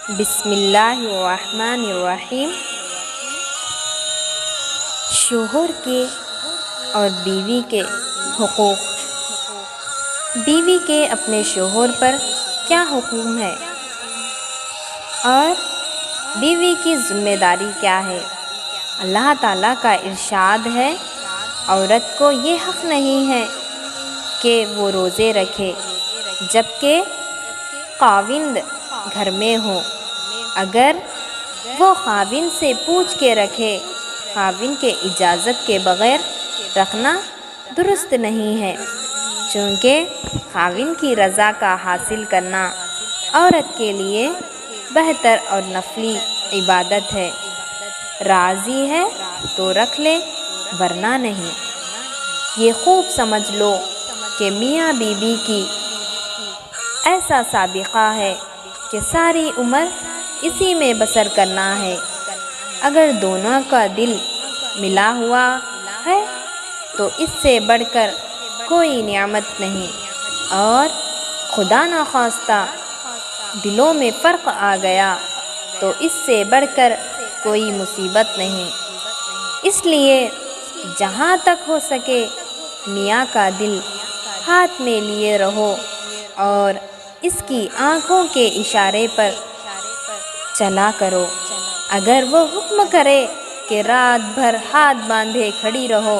بسم اللہ الرحمن الرحیم۔ شوہر کے اور بیوی کے حقوق۔ بیوی کے اپنے شوہر پر کیا حکم ہے اور بیوی کی ذمہ داری کیا ہے؟ اللہ تعالیٰ کا ارشاد ہے، عورت کو یہ حق نہیں ہے کہ وہ روزے رکھے جبکہ خاوند گھر میں ہو۔ اگر وہ خاوند سے پوچھ کے رکھے، خاوند کے اجازت کے بغیر رکھنا درست نہیں ہے، چونکہ خاوند کی رضا کا حاصل کرنا عورت کے لیے بہتر اور نفلی عبادت ہے۔ راضی ہے تو رکھ لے ورنہ نہیں۔ یہ خوب سمجھ لو کہ میاں بیوی کی ایسا سابقہ ہے کہ ساری عمر اسی میں بسر کرنا ہے۔ اگر دونوں کا دل ملا ہوا ہے تو اس سے بڑھ کر کوئی نعمت نہیں، اور خدا نخواستہ دلوں میں فرق آ گیا تو اس سے بڑھ کر کوئی مصیبت نہیں۔ اس لیے جہاں تک ہو سکے میاں کا دل ہاتھ میں لیے رہو اور اس کی آنکھوں کے اشارے پر چلا کرو۔ اگر وہ حکم کرے کہ رات بھر ہاتھ باندھے کھڑی رہو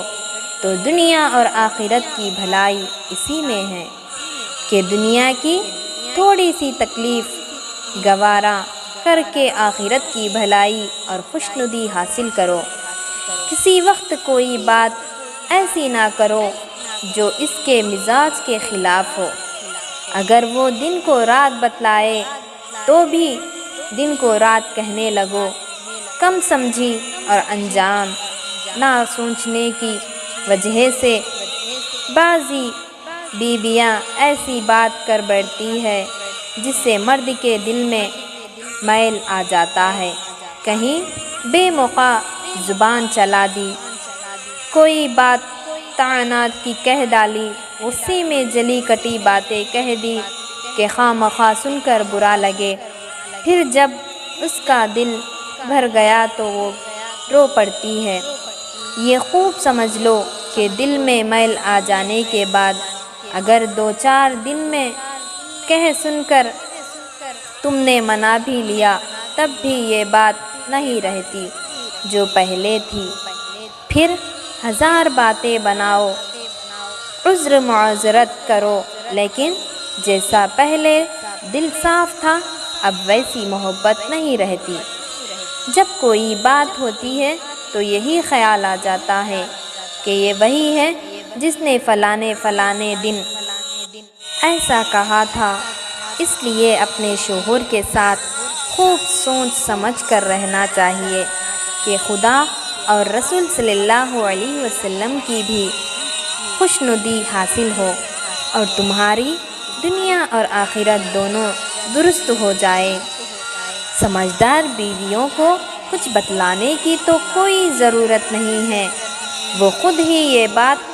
تو دنیا اور آخرت کی بھلائی اسی میں ہے کہ دنیا کی تھوڑی سی تکلیف گوارا کر کے آخرت کی بھلائی اور خوشنودی حاصل کرو۔ کسی وقت کوئی بات ایسی نہ کرو جو اس کے مزاج کے خلاف ہو۔ اگر وہ دن کو رات بتلائے تو بھی دن کو رات کہنے لگو۔ کم سمجھی اور انجام نہ سوچنے کی وجہ سے بعضی بیویاں ایسی بات کر بیٹھتی ہے جس سے مرد کے دل میں میل آ جاتا ہے۔ کہیں بے موقع زبان چلا دی، کوئی بات طعنات کی کہہ ڈالی، غصے میں جلی کٹی باتیں کہہ دی کہ خواہ مخواہ سن کر برا لگے۔ پھر جب اس کا دل بھر گیا تو وہ رو پڑتی ہے۔ یہ خوب سمجھ لو کہ دل میں میل آ جانے کے بعد اگر 2-4 دن میں کہہ سن کر تم نے منا بھی لیا تب بھی یہ بات نہیں رہتی جو پہلے تھی۔ پھر 1000 باتیں بناؤ، عذر معذرت کرو، لیکن جیسا پہلے دل صاف تھا اب ویسی محبت نہیں رہتی۔ جب کوئی بات ہوتی ہے تو یہی خیال آ جاتا ہے کہ یہ وہی ہے جس نے فلانے دن ایسا کہا تھا۔ اس لیے اپنے شوہر کے ساتھ خوب سوچ سمجھ کر رہنا چاہیے کہ خدا اور رسول صلی اللہ علیہ وسلم کی بھی خوشنودی حاصل ہو اور تمہاری دنیا اور آخرت دونوں درست ہو جائے۔ سمجھدار بیویوں کو کچھ بتلانے کی تو کوئی ضرورت نہیں ہے، وہ خود ہی یہ بات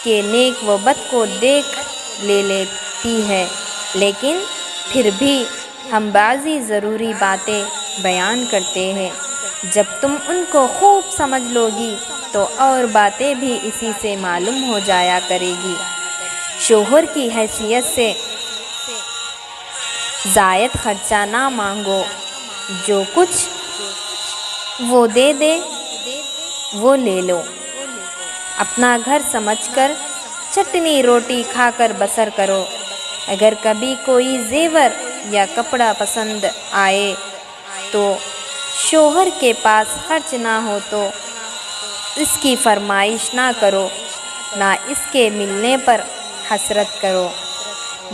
کہ نیک و بد کو دیکھ لے لیتی ہے۔ لیکن پھر بھی ہم بعضی ضروری باتیں بیان کرتے ہیں، جب تم ان کو خوب سمجھ لو گی تو اور باتیں بھی اسی سے معلوم ہو جایا کرے گی۔ شوہر کی حیثیت سے زائد خرچہ نہ مانگو، جو کچھ وہ دے دے وہ لے لو۔ اپنا گھر سمجھ کر چٹنی روٹی کھا کر بسر کرو۔ اگر کبھی کوئی زیور یا کپڑا پسند آئے تو شوہر کے پاس خرچ نہ ہو تو اس کی فرمائش نہ کرو، نہ اس کے ملنے پر حسرت کرو۔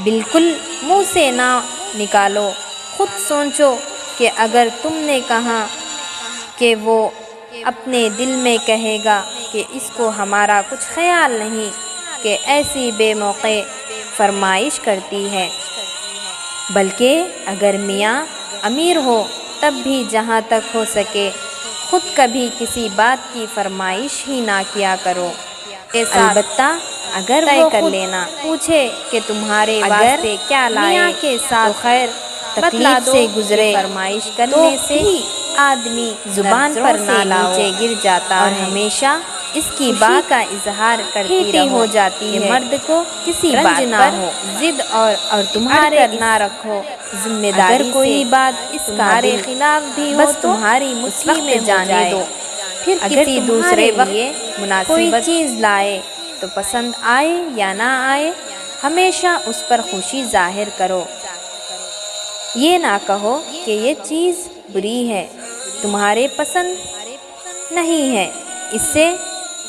بالکل منہ سے نہ نکالو، خود سوچو کہ اگر تم نے کہا کہ وہ اپنے دل میں کہے گا کہ اس کو ہمارا کچھ خیال نہیں کہ ایسی بے موقع فرمائش کرتی ہے۔ بلکہ اگر میاں امیر ہو تب بھی جہاں تک ہو سکے خود کبھی کسی بات کی فرمائش ہی نہ کیا کرو۔ البتہ اگر وہ کر لینا پوچھے کہ تمہارے واسطے کیا لائے کے ساتھ خیر تکلیف سے گزرے فرمائش کرنے سے آدمی زبان پر سے نیچے گر جاتا ہے، اور ہمیشہ اس کی بات کا اظہار کرتی رہو ہو جاتی ہے، مرد کو کسی بات پر ضد اور تمہارے نہ رکھو ذمہ داری سے، اگر کوئی بات اس تمہارے خلاف بھی ہو تو تمہاری مٹھی میں جانے دو، پھر کسی دوسرے لیے کوئی چیز لائے تو پسند آئے یا نہ آئے ہمیشہ اس پر خوشی ظاہر کرو، یہ نہ کہو کہ یہ چیز بری ہے، تمہارے پسند نہیں ہے، اس سے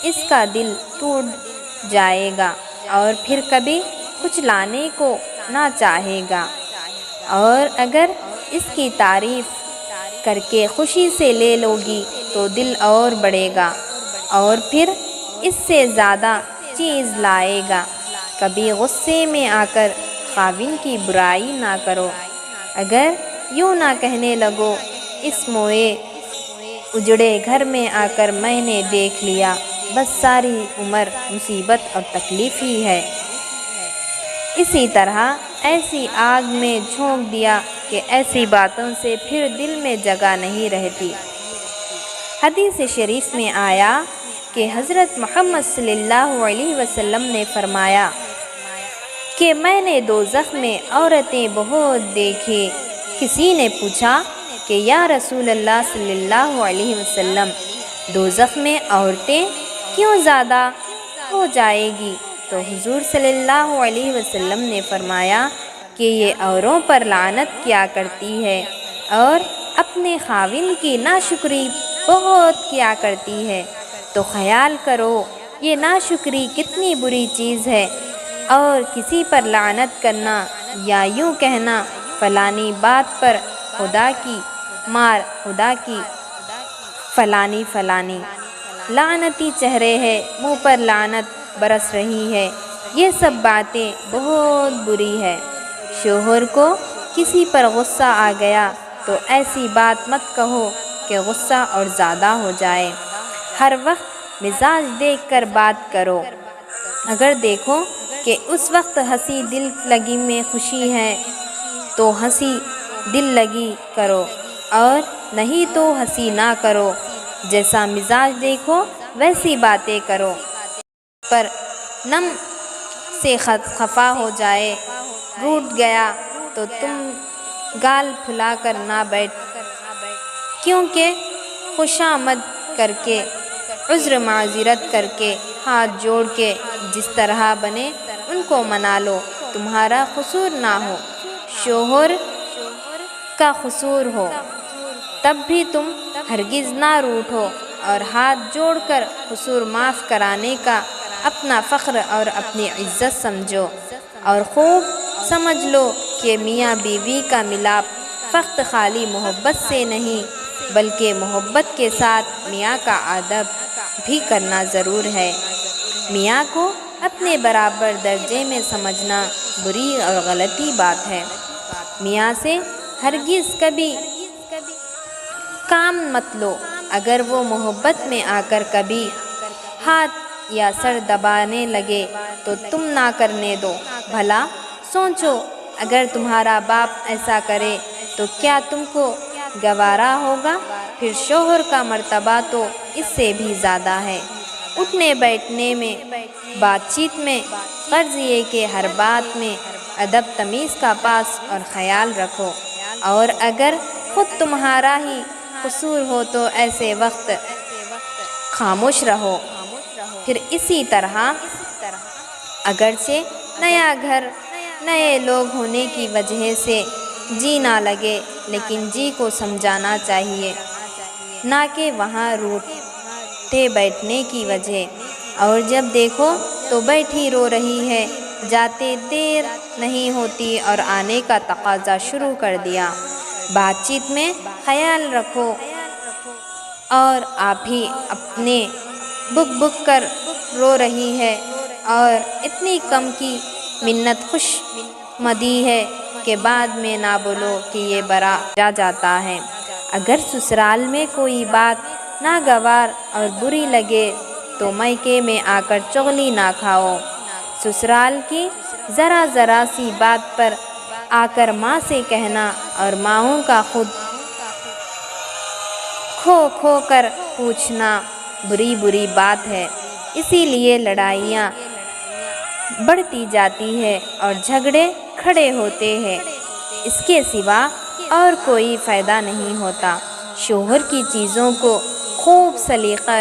اس کا دل ٹوٹ جائے گا اور پھر کبھی کچھ لانے کو نہ چاہے گا، اور اگر اس کی تعریف کر کے خوشی سے لے لو گی تو دل اور بڑھے گا اور پھر اس سے زیادہ چیز لائے گا، کبھی غصے میں آ کر خاوند کی برائی نہ کرو، اگر یوں نہ کہنے لگو اس موئے اجڑے گھر میں آ کر میں نے دیکھ لیا، بس ساری عمر مصیبت اور تکلیف ہی ہے، اسی طرح ایسی آگ میں جھونک دیا کہ ایسی باتوں سے پھر دل میں جگہ نہیں رہتی۔ حدیث شریف میں آیا کہ حضرت محمد صلی اللہ علیہ وسلم نے فرمایا کہ میں نے دوزخ میں عورتیں بہت دیکھی، کسی نے پوچھا کہ یا رسول اللہ صلی اللہ علیہ وسلم دوزخ میں عورتیں کیوں زیادہ ہو جائے گی؟ تو حضور صلی اللہ علیہ وسلم نے فرمایا کہ یہ اوروں پر لعنت کیا کرتی ہے اور اپنے خاوند کی ناشکری بہت کیا کرتی ہے، تو خیال کرو یہ ناشکری کتنی بری چیز ہے، اور کسی پر لعنت کرنا یا یوں کہنا فلانی بات پر خدا کی مار، خدا کی فلانی لعنتی چہرے ہے، منہ پر لعنت برس رہی ہے، یہ سب باتیں بہت بری ہے۔ شوہر کو کسی پر غصہ آ گیا تو ایسی بات مت کہو کہ غصہ اور زیادہ ہو جائے، ہر وقت مزاج دیکھ کر بات کرو، اگر دیکھو کہ اس وقت ہنسی دل لگی میں خوشی ہے تو ہنسی دل لگی کرو، اور نہیں تو ہنسی نہ کرو، جیسا مزاج دیکھو ویسی باتیں کرو، پر نم سے خفا ہو جائے، روٹھ گیا تو تم گال پھلا کر نہ بیٹھ، کیونکہ خوشامد کر کے عذر معذرت کر کے ہاتھ جوڑ کے جس طرح بنے ان کو منا لو، تمہارا قصور نہ ہو، شوہر کا قصور ہو، تب بھی تم ہرگز نہ روٹھو اور ہاتھ جوڑ کر قصور معاف کرانے کا اپنا فخر اور اپنی عزت سمجھو، اور خوب سمجھ لو کہ میاں بیوی کا ملاپ فقط خالی محبت سے نہیں بلکہ محبت کے ساتھ میاں کا ادب بھی کرنا ضرور ہے۔ میاں کو اپنے برابر درجے میں سمجھنا بری اور غلطی بات ہے، میاں سے ہرگز کبھی کام مت لو، اگر وہ محبت میں آ کر کبھی ہاتھ یا سر دبانے لگے تو تم نہ کرنے دو، بھلا سوچو اگر تمہارا باپ ایسا کرے تو کیا تم کو گوارا ہوگا؟ پھر شوہر کا مرتبہ تو اس سے بھی زیادہ ہے، اٹھنے بیٹھنے میں، بات چیت میں، غرض یہ کہ ہر بات میں ادب تمیز کا پاس اور خیال رکھو، اور اگر خود تمہارا ہی قصور ہو تو ایسے وقت خاموش رہو۔ پھر اسی طرح اگرچہ نیا گھر، نئے لوگ ہونے کی وجہ سے جی نہ لگے، لیکن جی کو سمجھانا چاہیے، نہ کہ وہاں روٹھے بیٹھنے کی وجہ، اور جب دیکھو تو بیٹھی رو رہی ہے، جاتے دیر نہیں ہوتی اور آنے کا تقاضا شروع کر دیا، بات چیت میں خیال رکھو، اور آپ ہی اپنے بک بک کر رو رہی ہے اور اتنی کم کی منت خوش مدی ہے کہ بعد میں نہ بولو کہ یہ برا جاتا ہے۔ اگر سسرال میں کوئی بات ناگوار اور بری لگے تو میکے میں آ کر چغلی نہ کھاؤ، سسرال کی ذرا سی بات پر آ کر ماں سے کہنا اور ماؤں کا خود کھو کھو کر پوچھنا بری بری بات ہے۔ اسی لیے لڑائیاں بڑھتی جاتی ہے اور جھگڑے کھڑے ہوتے ہیں، اس کے سوا اور کوئی فائدہ نہیں ہوتا۔ شوہر کی چیزوں کو خوب سلیقہ